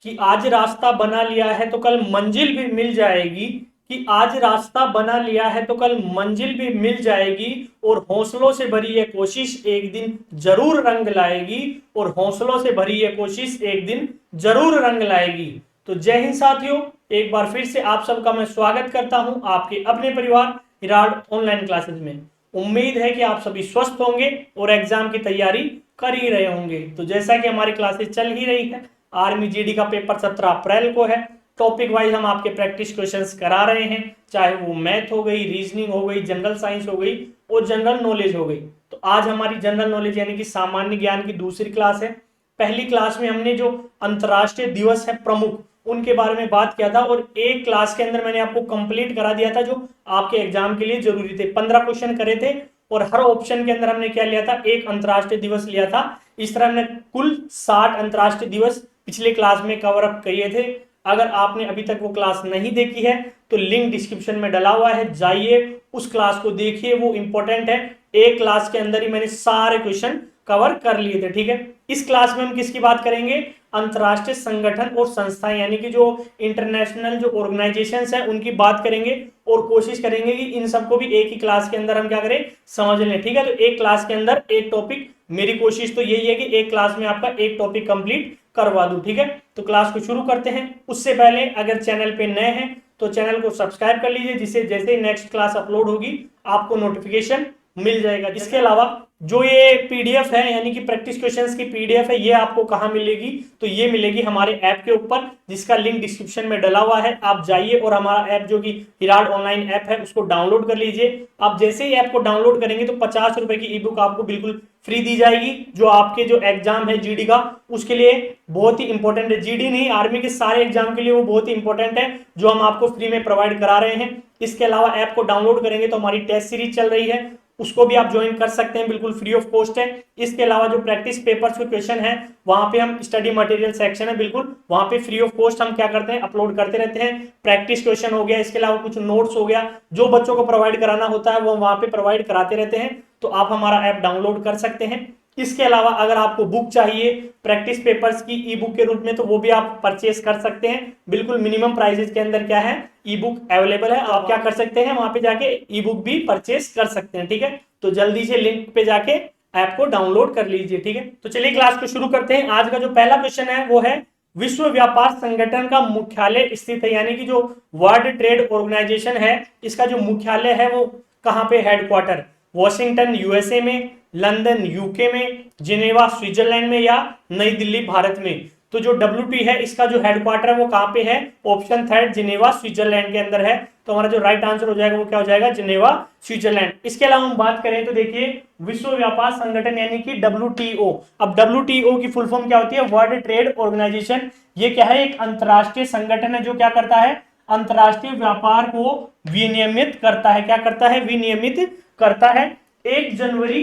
कि आज रास्ता बना लिया है तो कल मंजिल भी मिल जाएगी, कि आज रास्ता बना लिया है तो कल मंजिल भी मिल जाएगी, और हौसलों से भरी ये कोशिश एक दिन जरूर रंग लाएगी, और हौसलों से भरी ये कोशिश एक दिन जरूर रंग लाएगी। तो जय हिंद साथियों, एक बार फिर से आप सबका मैं स्वागत करता हूं आपके अपने परिवार हिराड ऑनलाइन क्लासेस में। उम्मीद है कि आप सभी स्वस्थ होंगे और एग्जाम की तैयारी कर ही रहे होंगे। तो जैसा कि हमारी क्लासेस चल ही रही है, आर्मी जीडी का पेपर 17 अप्रैल को है। टॉपिक वाइज हम आपके प्रैक्टिस क्वेश्चंस करा रहे हैं, चाहे वो मैथ हो गई, रीजनिंग हो गई, जनरल साइंस हो गई और जनरल नॉलेज हो गई। तो आज हमारी जनरल नॉलेज यानी कि सामान्य ज्ञान की दूसरी क्लास है। पहली क्लास में हमने जो अंतर्राष्ट्रीय दिवस है प्रमुख, उनके बारे में बात किया था, और एक क्लास के अंदर मैंने आपको कंप्लीट करा दिया था जो आपके एग्जाम के लिए जरूरी थे। 15 क्वेश्चन करे थे और हर ऑप्शन के अंदर हमने क्या लिया था, एक अंतर्राष्ट्रीय दिवस लिया था। इस तरह हमने कुल 60 अंतर्राष्ट्रीय दिवस पिछले क्लास में कवर अप किए थे। अगर आपने अभी तक वो क्लास नहीं देखी है तो लिंक डिस्क्रिप्शन में डला हुआ है, जाइए उस क्लास को देखिए, वो इंपॉर्टेंट है। एक क्लास के अंदर ही मैंने सारे क्वेश्चन कवर कर लिए थे, ठीक है। इस क्लास में हम किसकी बात करेंगे, अंतर्राष्ट्रीय संगठन और संस्थाएं यानी कि जो इंटरनेशनल जो ऑर्गेनाइजेशंस है उनकी बात करेंगे, और कोशिश करेंगे कि इन सबको भी एक ही क्लास के अंदर हम क्या करें, समझ लें, ठीक है। तो एक क्लास के अंदर एक टॉपिक, मेरी कोशिश तो यही है कि एक क्लास में आपका एक टॉपिक कंप्लीट करवा दूं, ठीक है। तो क्लास को शुरू करते हैं। उससे पहले अगर चैनल पे नए हैं तो चैनल को सब्सक्राइब कर लीजिए, जिससे जैसे ही नेक्स्ट क्लास अपलोड होगी आपको नोटिफिकेशन मिल जाएगा। इसके अलावा जो ये पीडीएफ है यानी कि प्रैक्टिस क्वेश्चंस की पीडीएफ है, ये आपको कहां मिलेगी, तो ये मिलेगी हमारे ऐप के ऊपर, जिसका लिंक डिस्क्रिप्शन में डला हुआ है। आप जाइए और हमारा ऐप जो कि हिराड ऑनलाइन ऐप है उसको डाउनलोड कर लीजिए। आप जैसे ही ऐप को डाउनलोड करेंगे तो 50 रुपए की ई बुक आपको बिल्कुल फ्री दी जाएगी, जो आपके जो एग्जाम है जीडी का उसके लिए बहुत ही इंपॉर्टेंट है। जीडी नहीं, आर्मी के सारे एग्जाम के लिए वो बहुत ही इंपॉर्टेंट है, जो हम आपको फ्री में प्रोवाइड करा रहे हैं। इसके अलावा ऐप को डाउनलोड करेंगे तो हमारी टेस्ट सीरीज चल रही है, उसको भी आप ज्वाइन कर सकते हैं, बिल्कुल फ्री ऑफ कॉस्ट है। इसके अलावा जो प्रैक्टिस पेपर्स के क्वेश्चन है, वहां पे हम स्टडी मटेरियल सेक्शन है, बिल्कुल वहां पे फ्री ऑफ कॉस्ट हम क्या करते हैं, अपलोड करते रहते हैं। प्रैक्टिस क्वेश्चन हो गया, इसके अलावा कुछ नोट्स हो गया, जो बच्चों को प्रोवाइड कराना होता है वो वहां पे प्रोवाइड कराते रहते हैं। तो आप हमारा ऐप डाउनलोड कर सकते हैं। इसके अलावा अगर आपको बुक चाहिए प्रैक्टिस पेपर्स की ई बुक के रूप में, तो वो भी आप परचेस कर सकते हैं। बिल्कुल मिनिमम प्राइसेस के अंदर क्या है, ई बुक अवेलेबल है। आप क्या कर सकते हैं, वहां पे जाके ई बुक भी परचेस कर सकते हैं, ठीक है। तो जल्दी से लिंक पे जाके ऐप को डाउनलोड कर लीजिए, ठीक है। तो चलिए क्लास को शुरू करते हैं। आज का जो पहला क्वेश्चन है वो है, विश्व व्यापार संगठन का मुख्यालय स्थित है, यानी कि जो वर्ल्ड ट्रेड ऑर्गेनाइजेशन है इसका जो मुख्यालय है वो कहां पे, हेडक्वार्टर वॉशिंगटन यूएसए में, लंदन यूके में, जिनेवा स्विट्जरलैंड में, या नई दिल्ली भारत में। तो जो WT है इसका जो हेडक्वार्टर है वो कहां पे है, ऑप्शन थर्ड जिनेवा स्विट्जरलैंड के अंदर है। तो हमारा जो राइट आंसर हो जाएगा वो क्या हो जाएगा, जिनेवा स्विट्जरलैंड। इसके अलावा हम बात करें तो देखिए, विश्व व्यापार संगठन यानी कि WTO। अब WTO की फुल फॉर्म क्या होती है, वर्ल्ड ट्रेड ऑर्गेनाइजेशन। ये क्या है, एक अंतरराष्ट्रीय संगठन है जो क्या करता है, अंतरराष्ट्रीय व्यापार को विनियमित करता है। क्या करता है, विनियमित करता है। 1 जनवरी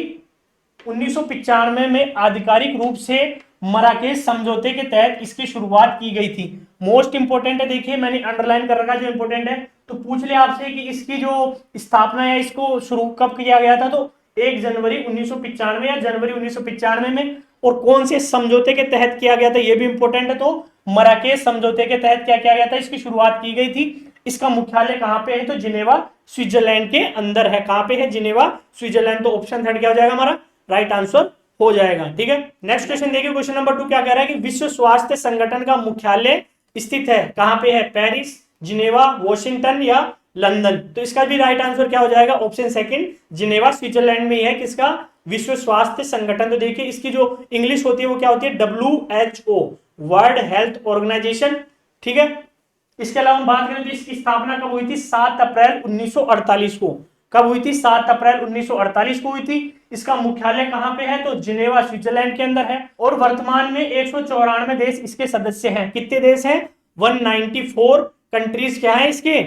1995 में आधिकारिक रूप से मराकेश समझौते के तहत इसकी शुरुआत की गई थी। मोस्ट इंपोर्टेंट है, देखिए मैंने अंडरलाइन कर रखा है जो इंपोर्टेंट है। तो पूछ ले आपसे कि इसकी जो स्थापना है, इसको शुरू कब किया गया था, तो 1 जनवरी 1995 या जनवरी 1995 में। और कौन से समझौते के तहत किया गया था, यह भी इंपॉर्टेंट है। तो मराकेश समझौते के तहत क्या किया गया था, इसकी शुरुआत की गई थी। इसका मुख्यालय कहां पे है, तो जिनेवा स्विट्जरलैंड के अंदर है। कहां पे है, जिनेवा स्विट्जरलैंड। तो ऑप्शन थर्ड क्या हो जाएगा हमारा, राइट आंसर हो जाएगा, ठीक है। नेक्स्ट क्वेश्चन देखिए, क्वेश्चन नंबर 2 क्या कह रहा है कि विश्व स्वास्थ्य संगठन का मुख्यालय स्थित है कहां पे है, पेरिस, जिनेवा, वॉशिंगटन या लंदन। तो इसका भी राइट आंसर क्या हो जाएगा, ऑप्शन सेकंड जिनेवा स्विट्जरलैंड में ही है। किसका, विश्व स्वास्थ्य संगठन। तो देखिए इसकी जो इंग्लिश होती है वो क्या होती है, WHO, वर्ल्ड हेल्थ ऑर्गेनाइजेशन, ठीक है। इसके अलावा हम बात करें तो इसकी स्थापना कब हुई थी, 7 अप्रैल 1948 को। कब हुई थी, 7 अप्रैल 1948 को हुई थी। इसका मुख्यालय कहां पे है, तो जिनेवा स्विट्जरलैंड के अंदर है। और वर्तमान में 194 देश इसके सदस्य हैं। कितने देश हैं, 194 कंट्रीज क्या है इसके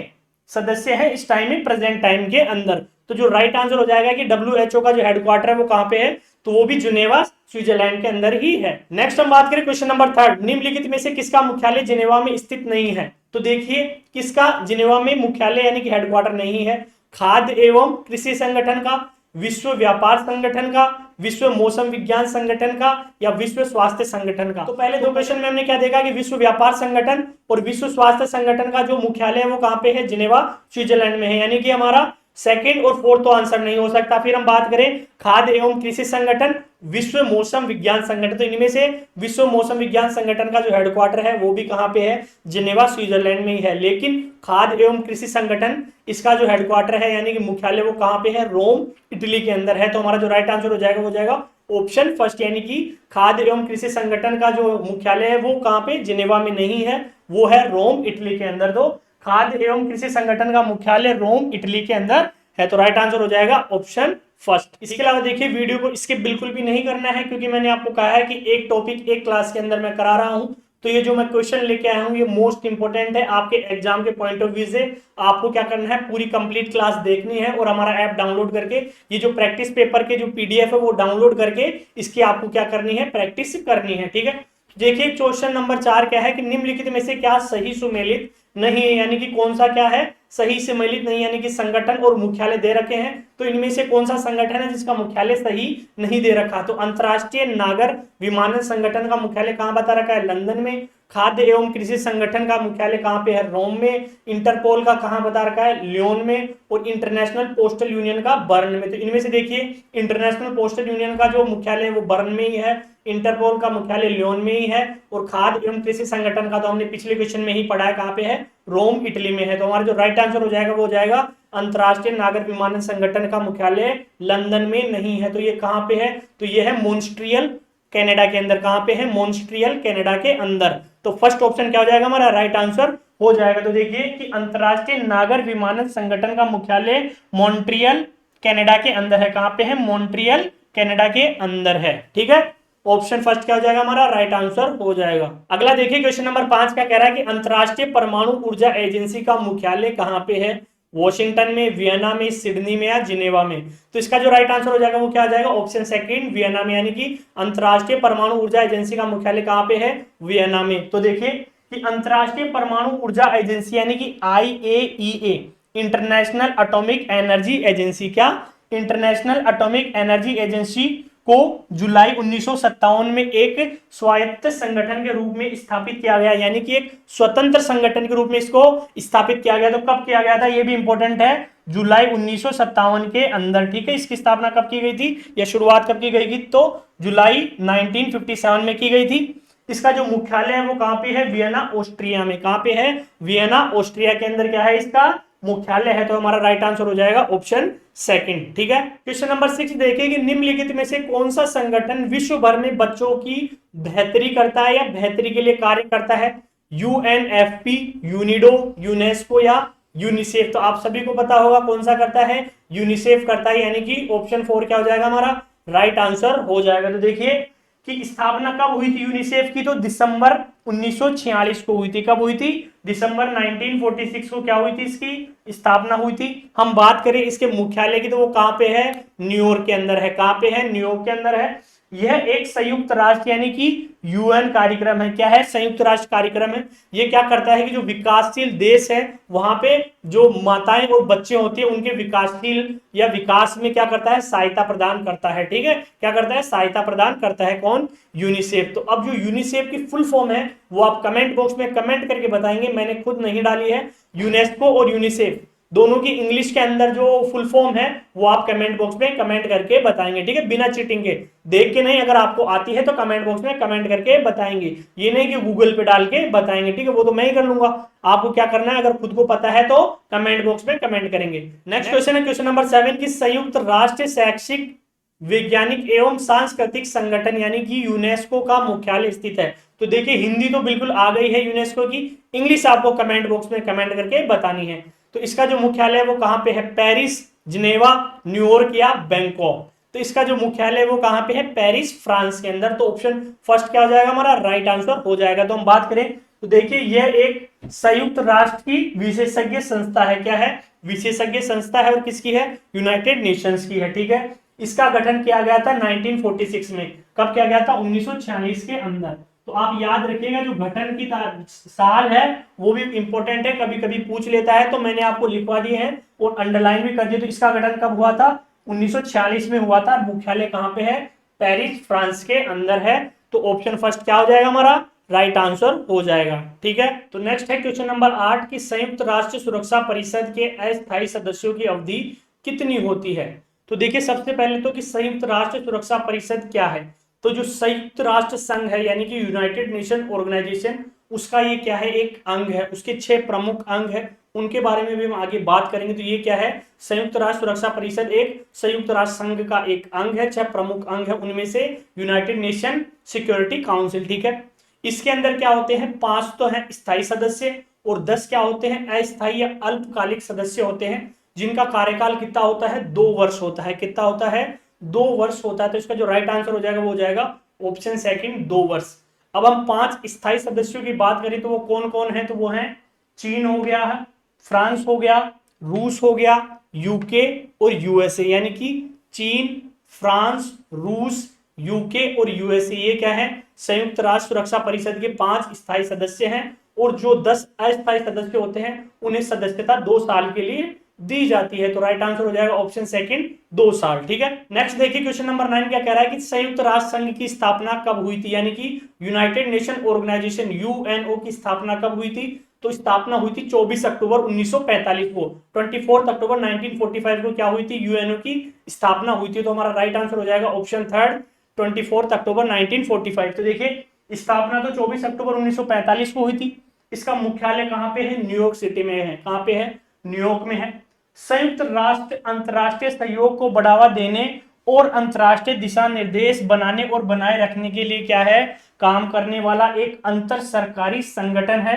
सदस्य है इस टाइम में, प्रेजेंट टाइम के अंदर। तो जो राइट आंसर हो जाएगा कि WHO का जो हेडक्वार्टर है वो कहां पे है, तो वो भी जिनेवा स्विट्जरलैंड के अंदर ही है। नेक्स्ट हम बात करें क्वेश्चन नंबर 3, निम्नलिखित में से किसका मुख्यालय जिनेवा में स्थित नहीं है। तो देखिए किसका जिनेवा में मुख्यालय यानी कि हेडक्वार्टर नहीं है, खाद्य एवं कृषि संगठन का, विश्व व्यापार संगठन का, विश्व मौसम विज्ञान संगठन का या विश्व स्वास्थ्य संगठन का? तो पहले दो क्वेश्चन में हमने क्या देखा कि विश्व व्यापार संगठन और विश्व स्वास्थ्य संगठन का जो मुख्यालय है वो कहाँ पे है? जिनेवा स्विट्जरलैंड में है, यानी कि हमारा सेकंड और फोर्थ तो आंसर नहीं हो सकता। फिर हम बात करें खाद्य एवं कृषि संगठन, विश्व मौसम विज्ञान संगठन, तो इनमें से विश्व मौसम विज्ञान संगठन का जो हेडक्वार्टर है वो भी कहाँ पे है? जिनेवा स्विट्जरलैंड में ही है। लेकिन खाद्य एवं कृषि संगठन इसका जो हेडक्वार्टर है यानी कि मुख्यालय वो कहाँ पे है? रोम इटली के अंदर है। तो हमारा जो राइट आंसर हो जाएगा वो जाएगा ऑप्शन फर्स्ट, यानी कि खाद्य एवं कृषि संगठन का जो मुख्यालय है वो कहाँ पे? जिनेवा में नहीं है, वो है रोम इटली के अंदर। तो खाद्य एवं कृषि संगठन का मुख्यालय रोम इटली के अंदर है, तो राइट आंसर हो जाएगा ऑप्शन फर्स्ट। इसके अलावा देखिए वीडियो को स्किप बिल्कुल भी नहीं करना है, क्योंकि मैंने आपको कहा है कि एक टॉपिक एक क्लास के अंदर मैं करा रहा हूं। तो ये जो मैं क्वेश्चन लेके आया हूं ये मोस्ट इंपोर्टेंट है आपके एग्जाम के पॉइंट ऑफ व्यू से। आपको क्या करना है? पूरी कंप्लीट क्लास देखनी है और हमारा ऐप डाउनलोड करके ये जो प्रैक्टिस पेपर के जो पीडीएफ है वो डाउनलोड करके इसकी आपको क्या करनी है? प्रैक्टिस करनी है, ठीक है। देखिए क्वेश्चन नंबर 4 क्या है कि निम्नलिखित में से क्या सही सुमेलित नहीं है, यानी कि कौन सा क्या है? सही सुमेलित नहीं, यानी कि संगठन और मुख्यालय दे रखे हैं, तो इनमें से कौन सा संगठन है जिसका मुख्यालय सही नहीं दे रखा? तो अंतरराष्ट्रीय नागर विमानन संगठन का मुख्यालय कहां बता रखा है? लंदन में। खाद्य एवं कृषि संगठन का मुख्यालय कहां पे है? रोम में। इंटरपोल का कहां बता रखा है? लियोन में। और इंटरनेशनल पोस्टल यूनियन का बर्न में। तो इनमें से देखिए इंटरनेशनल पोस्टल यूनियन का जो मुख्यालय है वो बर्न में ही है, इंटरपोल का मुख्यालय लियोन में ही है, और खाद्य एवं कृषि संगठन का तो हमने पिछले क्वेश्चन में ही पढ़ा है कहां पे है? रोम इटली में है। तो हमारा जो राइट आंसर हो जाएगा वो हो जाएगा अंतरराष्ट्रीय नागर विमानन संगठन का मुख्यालय लंदन में नहीं है। तो ये कहां पे है? तो ये है मॉन्ट्रियल कनाडा के अंदर। कहां पे है? मॉन्ट्रियल कनाडा के अंदर। तो फर्स्ट ऑप्शन क्या हो जाएगा हमारा? राइट आंसर हो जाएगा। तो देखिए कि अंतरराष्ट्रीय नागर विमानन संगठन का मुख्यालय मॉन्ट्रियल कनाडा के अंदर है। कहां पे है? मॉन्ट्रियल कनाडा के अंदर है, ठीक है। ऑप्शन फर्स्ट क्या हो जाएगा हमारा? राइट आंसर हो जाएगा। अगला देखिए क्वेश्चन नंबर 5 क्या कह रहा है कि अंतरराष्ट्रीय परमाणु ऊर्जा एजेंसी का मुख्यालय कहां पे है? वॉशिंगटन में, वियना में, सिडनी में या जिनेवा में? तो इसका जो राइट आंसर हो जाएगा वो क्या आ जाएगा? ऑप्शन सेकंड, वियना में, यानी कि अंतरराष्ट्रीय परमाणु ऊर्जा एजेंसी का मुख्यालय कहां पे है? वियना में। तो देखिए कि अंतरराष्ट्रीय परमाणु ऊर्जा एजेंसी यानी कि IAEA, international atomic energy agency, क्या? इंटरनेशनल एटॉमिक एनर्जी एजेंसी को जुलाई 1957 में एक स्वायत्त संगठन के रूप में स्थापित किया गया, यानी कि एक स्वतंत्र संगठन के रूप में इसको स्थापित किया गया। तो कब किया गया था ये भी इंपॉर्टेंट है? जुलाई 1957 के अंदर, ठीक है। इसकी स्थापना कब की गई थी या शुरुआत कब की गई थी? तो जुलाई 1957 में की गई थी। इसका जो मुख्यालय है वो कहां पे है? वियना ऑस्ट्रिया में। कहां पे है? वियना ऑस्ट्रिया के अंदर क्या है इसका मुख्यालय है। तो हमारा राइट आंसर हो जाएगा ऑप्शन सेकंड, ठीक है। क्वेश्चन नंबर 6 देखिए कि निम्नलिखित में से कौन सा संगठन विश्व भर में बच्चों की बेहतरी करता है या बेहतरी के लिए कार्य करता है? UNFP, यूनिडो, यूनेस्को या यूनिसेफ? तो आप सभी को पता होगा कौन सा करता है? यूनिसेफ करता है, यानी कि ऑप्शन 4 क्या हो जाएगा हमारा? राइट आंसर हो जाएगा। तो देखिए कि स्थापना कब हुई थी यूनिसेफ की? तो दिसंबर 1946 को हुई थी। कब हुई थी? दिसंबर 1946 को क्या हुई थी? इसकी स्थापना हुई थी। हम बात करें इसके मुख्यालय की तो वो कहां पे है? न्यूयॉर्क के अंदर है। कहां पे है? न्यूयॉर्क के अंदर है। यह एक संयुक्त राष्ट्र यानी कि UN कार्यक्रम है। क्या है? संयुक्त राष्ट्र कार्यक्रम है। ये क्या करता है कि जो विकासशील देश है वहां पे जो माताएं और बच्चे होते हैं उनके विकासशील या विकास में क्या करता है? सहायता प्रदान करता है, ठीक है। क्या करता है? सहायता प्रदान करता है। कौन? यूनिसेफ। तो अब जो यूनिसेफ की फुल फॉर्म है वो आप कमेंट बॉक्स में कमेंट करके बताएंगे, मैंने खुद नहीं डाली है। यूनेस्को और यूनिसेफ दोनों की इंग्लिश के अंदर जो फुल फॉर्म है वो आप कमेंट बॉक्स में कमेंट करके बताएंगे, ठीक है, बिना चीटिंग के। देख के नहीं, अगर आपको आती है तो कमेंट बॉक्स में कमेंट करके बताएंगे, ये नहीं कि गूगल पे डाल के बताएंगे, ठीक है, वो तो मैं ही कर लूंगा। आपको क्या करना है, अगर खुद को पता है तो कमेंट बॉक्स में कमेंट करेंगे। नेक्स्ट क्वेश्चन है क्वेश्चन नंबर 7 की संयुक्त राष्ट्र शैक्षिक वैज्ञानिक एवं सांस्कृतिक संगठन यानी कि यूनेस्को का मुख्यालय स्थित है। तो देखिए हिंदी तो बिल्कुल आ गई है यूनेस्को की, इंग्लिश आपको कमेंट बॉक्स में कमेंट करके बतानी है। तो इसका जो मुख्यालय है वो कहां पे है? पेरिस, जिनेवा, न्यूयॉर्क या बैंकॉक? तो इसका जो मुख्यालय है वो कहां पे है? पेरिस, फ्रांस के अंदर। तो ऑप्शन फर्स्ट क्या हो जाएगा हमारा? राइट आंसर हो जाएगा। तो हम बात करें तो देखिए यह एक संयुक्त राष्ट्र की विशेषज्ञ संस्था है। क्या है? विशेषज्ञ संस्था है। और किसकी है? यूनाइटेड नेशंस की है, ठीक है। इसका गठन किया गया था 1946 में। कब किया गया था? 1946 के अंदर। तो आप याद रखिएगा जो गठन की साल है वो भी इंपॉर्टेंट है, कभी कभी पूछ लेता है, तो मैंने आपको लिखवा दिए हैं और अंडरलाइन भी कर दिए। तो इसका गठन कब हुआ था? 1946 में हुआ था। मुख्यालय कहां पे है? पेरिस फ्रांस के अंदर है। तो ऑप्शन फर्स्ट क्या हो जाएगा हमारा, राइट आंसर हो जाएगा। ठीक है, तो नेक्स्ट है क्वेश्चन नंबर 8 की संयुक्त राष्ट्र सुरक्षा परिषद के अस्थायी सदस्यों की अवधि कितनी होती है। तो देखिए सबसे पहले तो कि संयुक्त राष्ट्र सुरक्षा परिषद क्या है। तो जो संयुक्त राष्ट्र संघ है यानी कि यूनाइटेड नेशन ऑर्गेनाइजेशन, उसका ये क्या है, एक अंग है। उसके 6 प्रमुख अंग है, उनके बारे में भी हम आगे बात करेंगे। तो ये क्या है, संयुक्त राष्ट्र सुरक्षा परिषद एक संयुक्त राष्ट्र संघ का एक अंग है। 6 प्रमुख अंग है, उनमें से यूनाइटेड नेशन सिक्योरिटी काउंसिल। ठीक है, इसके अंदर क्या होते हैं, 5 तो हैं स्थायी सदस्य और 10 क्या होते हैं, अस्थायी या अल्पकालिक सदस्य होते हैं, जिनका कार्यकाल कितना होता है, 2 वर्ष होता है। कितना होता है, 2 वर्ष होता है। तो इसका जो राइट आंसर हो जाएगा वो हो जाएगा ऑप्शन सेकंड, 2 वर्ष। अब हम 5 स्थायी सदस्यों की बात करें तो वो कौन कौन है, तो वो है चीन हो गया है, फ्रांस हो गया, रूस हो गया, यूके और यूएसए। यानी कि चीन, फ्रांस, रूस, यूके और यूएसए, ये क्या है, संयुक्त राष्ट्र सुरक्षा परिषद के 5 स्थायी सदस्य हैं। और जो 10 अस्थायी सदस्य होते हैं उन्हें सदस्यता 2 साल के लिए दी जाती है। तो राइट आंसर हो जाएगा ऑप्शन सेकंड, 2 साल। ठीक है, नेक्स्ट देखिए क्वेश्चन नंबर 9 क्या कह रहा है कि संयुक्त राष्ट्र संघ की स्थापना कब हुई थी, यानी कि यूनाइटेड नेशन ऑर्गेनाइजेशन यूएनओ की स्थापना कब हुई थी। तो स्थापना हुई थी 24 अक्टूबर 1945 को। 24 अक्टूबर 1945 को क्या हुई थी, यूएनओ की स्थापना हुई थी। तो हमारा राइट आंसर हो जाएगा ऑप्शन थर्ड, 24 अक्टूबर 1945। तो देखिए स्थापना तो 24 अक्टूबर 1945 को हुई थी। इसका मुख्यालय कहां पे है, न्यूयॉर्क सिटी में है। कहां पे है, न्यूयॉर्क में है। संयुक्त राष्ट्र अंतरराष्ट्रीय सहयोग को बढ़ावा देने और अंतरराष्ट्रीय दिशा निर्देश बनाने और बनाए रखने के लिए क्या है, काम करने वाला एक अंतर सरकारी संगठन है।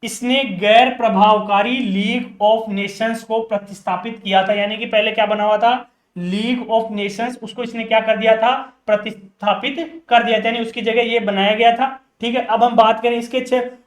इसने गैर प्रभावकारी लीग ऑफ नेशंस को प्रतिस्थापित किया था। यानी कि पहले क्या बना हुआ था, लीग ऑफ नेशंस, उसको इसने क्या कर दिया था, प्रतिस्थापित कर दिया था, यानी उसकी जगह ये बनाया गया था। ठीक है, अब हम बात करें इसके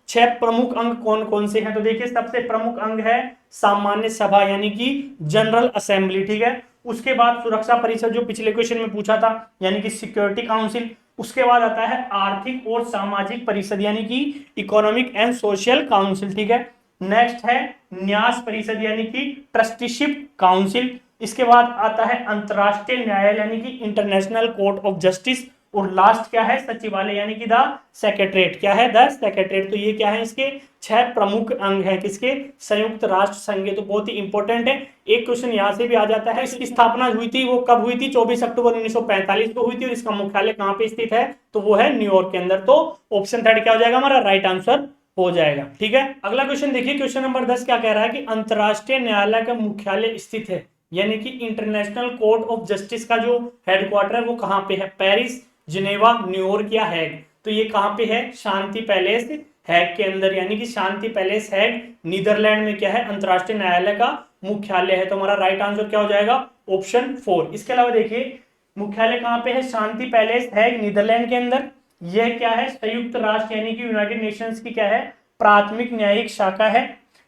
6 प्रमुख अंग कौन कौन से हैं। तो देखिए सबसे प्रमुख अंग है सामान्य सभा यानी कि जनरल असेंबली। ठीक है, उसके बाद सुरक्षा परिषद जो पिछले क्वेश्चन में पूछा था यानी कि सिक्योरिटी काउंसिल। उसके बाद आता है आर्थिक और सामाजिक परिषद यानी कि इकोनॉमिक एंड सोशल काउंसिल। ठीक है, नेक्स्ट है न्यास परिषद यानी कि ट्रस्टीशिप काउंसिल। इसके बाद आता है अंतरराष्ट्रीय न्यायालय यानी कि इंटरनेशनल कोर्ट ऑफ जस्टिस। और लास्ट क्या है, सचिवालय यानी कि द सेक्रेटरीट। क्या है, द सेक्रेटरीट। तो ये क्या है, इसके 6 प्रमुख अंग हैं किसके, संयुक्त राष्ट्र संघ। तो बहुत ही इंपॉर्टेंट है, एक क्वेश्चन यहां से भी आ जाता है। इसकी स्थापना हुई थी, वो कब हुई थी, 24 अक्टूबर 1945 को हुई थी। और इसका मुख्यालय कहां पे स्थित है, तो वो है न्यूयॉर्क के अंदर। तो ऑप्शन थर्ड क्या हो जाएगा हमारा, राइट आंसर हो जाएगा। ठीक है, अगला क्वेश्चन देखिए, क्वेश्चन नंबर 10 क्या कह रहा है कि अंतरराष्ट्रीय न्यायालय का मुख्यालय स्थित है यानी कि इंटरनेशनल कोर्ट ऑफ जस्टिस का जो हेडक्वार्टर है वो कहां पे है, पेरिस, जिनेवा, न्यूयॉर्क या हैग। तो ये कहां पे है, शांति पैलेस हैग के अंदर। यानी कि शांति पैलेस हैग नीदरलैंड में क्या है, अंतरराष्ट्रीय न्यायालय का मुख्यालय है। तो हमारा राइट आंसर क्या हो जाएगा, ऑप्शन 4। इसके अलावा देखिए मुख्यालय कहां पे है, शांति पैलेस हैग नीदरलैंड के अंदर। यह क्या है, संयुक्त राष्ट्र यानी कि यूनाइटेड नेशंस की क्या है, प्राथमिक न्यायिक शाखा है।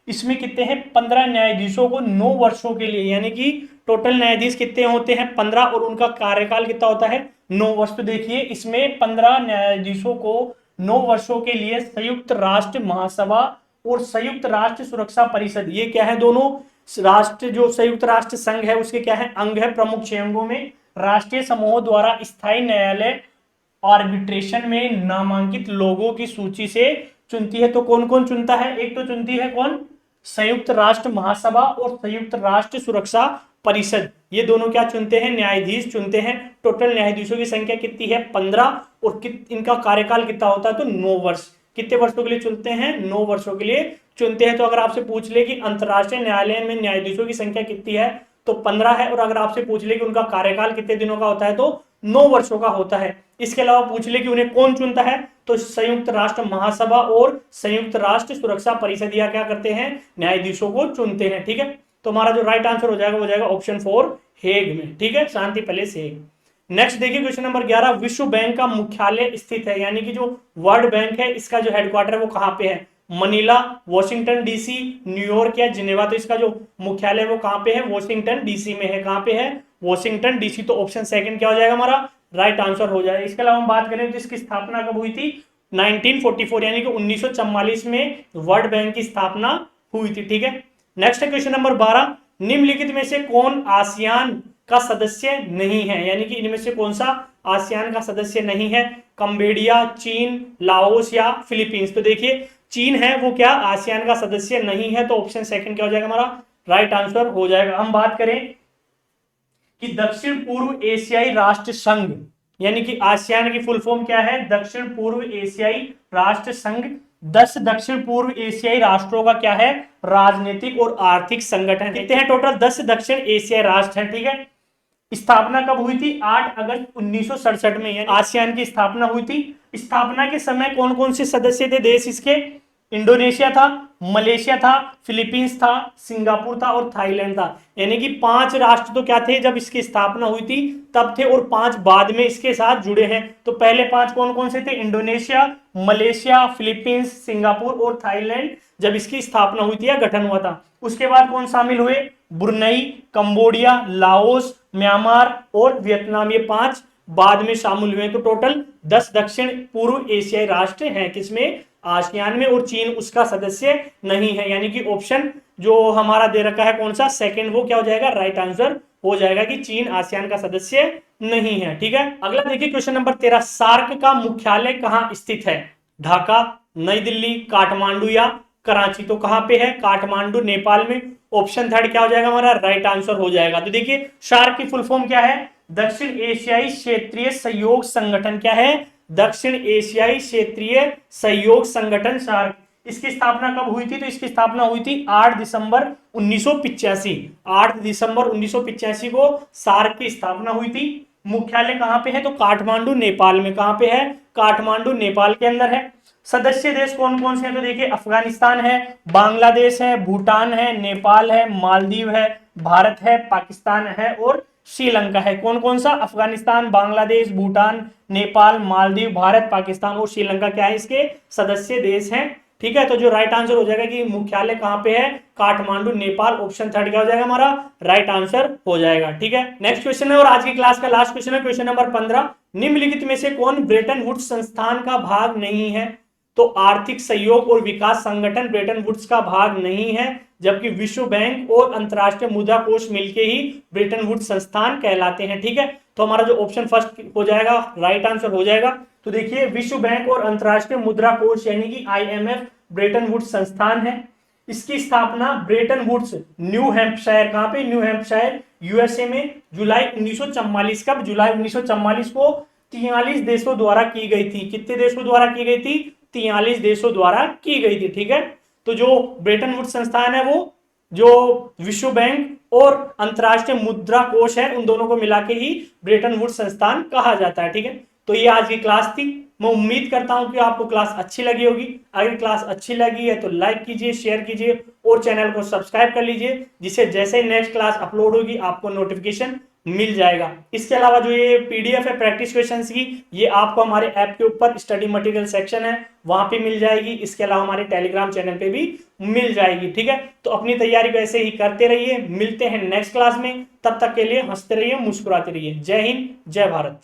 इसमें कितने हैं, 15 न्यायाधीशों को 9 वर्षों के लिए, यानी कि टोटल न्यायाधीश कितने होते हैं, 15, और उनका कार्यकाल कितना होता है, 9 वर्ष। तो देखिए इसमें 15 न्यायाधीशों को 9 वर्षों के लिए संयुक्त राष्ट्र महासभा और संयुक्त राष्ट्र सुरक्षा परिषद, ये क्या है, दोनों राष्ट्र जो संयुक्त राष्ट्र संघ है उसके क्या है, अंग है। प्रमुख 6 अंगों में राष्ट्रीय समूहों द्वारा स्थायी न्यायालय आर्बिट्रेशन में नामांकित लोगों की सूची से चुनती है। तो कौन कौन चुनता है, एक तो चुनती है कौन, संयुक्त राष्ट्र महासभा और संयुक्त राष्ट्र सुरक्षा परिषद। ये दोनों क्या चुनते हैं, न्यायाधीश चुनते हैं। टोटल न्यायाधीशों की संख्या कितनी है, 15, और इनका कार्यकाल कितना होता है, तो 9 वर्ष। कितने वर्षों के लिए चुनते हैं, 9 वर्षों के लिए चुनते हैं। तो अगर आपसे पूछ ले कि अंतरराष्ट्रीय न्यायालय में न्यायाधीशों की संख्या कितनी है, तो 15 है। और अगर आपसे पूछ ले कि उनका कार्यकाल कितने दिनों का होता है, तो 9 वर्षों का होता है। इसके अलावा पूछ ले कि उन्हें कौन चुनता है, तो संयुक्त राष्ट्र महासभा और संयुक्त राष्ट्र सुरक्षा परिषद या क्या करते हैं, न्यायाधीशों को चुनते हैं। ठीक है, तो हमारा जो राइट आंसर हो जाएगा वो जाएगा ऑप्शन 4 हेग में। ठीक है, शांति पैलेस हेग। नेक्स्ट देखिए क्वेश्चन नंबर 11, विश्व बैंक का मुख्यालय स्थित है यानी कि जो वर्ल्ड बैंक है इसका जो हेडक्वार्टर है वो कहां पे है, मनीला, वॉशिंगटन डीसी, न्यूयॉर्क या जिनेवा। तो इसका जो मुख्यालय है वो कहां पे है, वॉशिंगटन डीसी में है। कहां पे है, वॉशिंगटन डीसी। तो ऑप्शन सेकंड क्या हो जाएगा हमारा, राइट आंसर हो जाएगा। इसके अलावा हम बात करें तो इसकी स्थापना कब हुई थी, 1944 यानी कि 1944 में वर्ल्ड बैंक की स्थापना हुई थी। ठीक है, नेक्स्ट है क्वेश्चन नंबर 12, निम्नलिखित में से कौन आसियान का सदस्य नहीं है, यानी कि इनमें से कौन सा आसियान का सदस्य नहीं है? कंबोडिया, चीन, लाओस या फिलीपींस? तो देखिए चीन है वो क्या आसियान का सदस्य नहीं है, तो ऑप्शन सेकंड क्या हो जाएगा हमारा राइट आंसर हो जाएगा। हम बात करें कि दक्षिण पूर्व एशियाई राष्ट्र संघ यानी कि आसियान की फुल फॉर्म क्या है? दक्षिण पूर्व एशियाई राष्ट्र संघ 10 दक्षिण पूर्व एशियाई राष्ट्रों का क्या है? राजनीतिक और आर्थिक संगठन। कितने हैं टोटल? 10 दक्षिण एशियाई राष्ट्र हैं, ठीक है। स्थापना कब हुई थी? 8 अगस्त 1967 में यानी आसियान की स्थापना हुई थी। स्थापना के समय कौन कौन से सदस्य थे देश इसके? इंडोनेशिया था, मलेशिया था, फिलीपींस था, सिंगापुर था और थाईलैंड था। यानी कि 5 राष्ट्र तो क्या थे जब इसकी स्थापना हुई थी तब थे, और 5 बाद में इसके साथ जुड़े हैं। तो पहले 5 कौन कौन से थे? इंडोनेशिया, मलेशिया, फिलीपींस, सिंगापुर और थाईलैंड जब इसकी स्थापना हुई थी या गठन हुआ था। उसके बाद कौन शामिल हुए? ब्रुनई, कंबोडिया, लाओस, म्यांमार और वियतनाम, ये 5 बाद में शामिल हुए। तो टोटल 10 दक्षिण पूर्व एशियाई राष्ट्र हैं किसमें? आसियान में, और चीन उसका सदस्य नहीं है। यानी कि ऑप्शन जो हमारा दे रखा है कौन सा सेकंड, वो क्या हो जाएगा राइट आंसर हो जाएगा कि चीन आसियान का सदस्य नहीं है, ठीक है। अगला देखिए क्वेश्चन नंबर 13, सार्क का मुख्यालय कहां स्थित है? ढाका, नई दिल्ली, काठमांडू या कराची? तो कहां पे है? काठमांडू नेपाल में। ऑप्शन थर्ड क्या हो जाएगा हमारा राइट आंसर हो जाएगा। तो देखिए सार्क की फुल फॉर्म क्या है? दक्षिण एशियाई क्षेत्रीय सहयोग संगठन। क्या है? दक्षिण एशियाई क्षेत्रीय सहयोग संगठन सार्क। इसकी स्थापना कब हुई थी? तो इसकी स्थापना हुई थी 8 दिसंबर 1985। 8 दिसंबर 1985 को सार्क की स्थापना हुई थी। मुख्यालय कहां पे है? तो काठमांडू नेपाल में। कहां पे है? काठमांडू नेपाल के अंदर है। सदस्य देश कौन कौन से हैं? तो देखिए अफगानिस्तान है, बांग्लादेश है, भूटान है, नेपाल है, मालदीव है, भारत है, पाकिस्तान है और श्रीलंका है। कौन कौन सा? अफगानिस्तान, बांग्लादेश, भूटान, नेपाल, मालदीव, भारत, पाकिस्तान और श्रीलंका क्या है इसके सदस्य देश हैं, ठीक है। तो जो राइट आंसर हो जाएगा कि मुख्यालय कहां पे है? काठमांडू नेपाल। ऑप्शन थर्ड क्या हो जाएगा हमारा राइट आंसर हो जाएगा, ठीक है। नेक्स्ट क्वेश्चन है और आज की क्लास का लास्ट क्वेश्चन है, क्वेश्चन नंबर 15। निम्नलिखित में से कौन ब्रेटन वुड्स संस्थान का भाग नहीं है? तो आर्थिक सहयोग और विकास संगठन ब्रेटन वुड्स का भाग नहीं है, जबकि विश्व बैंक और अंतरराष्ट्रीय मुद्रा कोष मिलकर ही ब्रेटन वुड्स संस्थान कहलाते हैं, ठीक है। तो हमारा जो ऑप्शन फर्स्ट हो जाएगा राइट आंसर हो जाएगा। तो देखिए विश्व बैंक और अंतरराष्ट्रीय मुद्रा कोष यानी कि IMF ब्रेटन वुड्स संस्थान है। इसकी स्थापना ब्रेटन वुड्स न्यू हैम्पशायर, कहां पे? न्यू हैम्पशायर USA में जुलाई 1944। कब? जुलाई 1944 को 43 देशों द्वारा की गई थी। कितने देशों द्वारा की गई थी? 43 देशों द्वारा की गई थी, ठीक है। तो जो ब्रेटन वुड्स संस्थान है वो जो विश्व बैंक और अंतरराष्ट्रीय मुद्रा कोष है उन दोनों को मिला के ही ब्रेटन वुड्स संस्थान कहा जाता है, ठीक है। तो ये आज की क्लास थी। मैं उम्मीद करता हूं कि आपको क्लास अच्छी लगी होगी। अगर क्लास अच्छी लगी है तो लाइक कीजिए, शेयर कीजिए और चैनल को सब्सक्राइब कर लीजिए, जिससे जैसे ही नेक्स्ट क्लास अपलोड होगी आपको नोटिफिकेशन मिल जाएगा। इसके अलावा जो ये PDF है प्रैक्टिस क्वेश्चंस की, ये आपको हमारे ऐप के ऊपर स्टडी मटेरियल सेक्शन है वहां पे मिल जाएगी। इसके अलावा हमारे टेलीग्राम चैनल पे भी मिल जाएगी, ठीक है। तो अपनी तैयारी को ऐसे ही करते रहिए। मिलते हैं नेक्स्ट क्लास में, तब तक के लिए हंसते रहिए, मुस्कुराते रहिए। जय हिंद, जय भारत।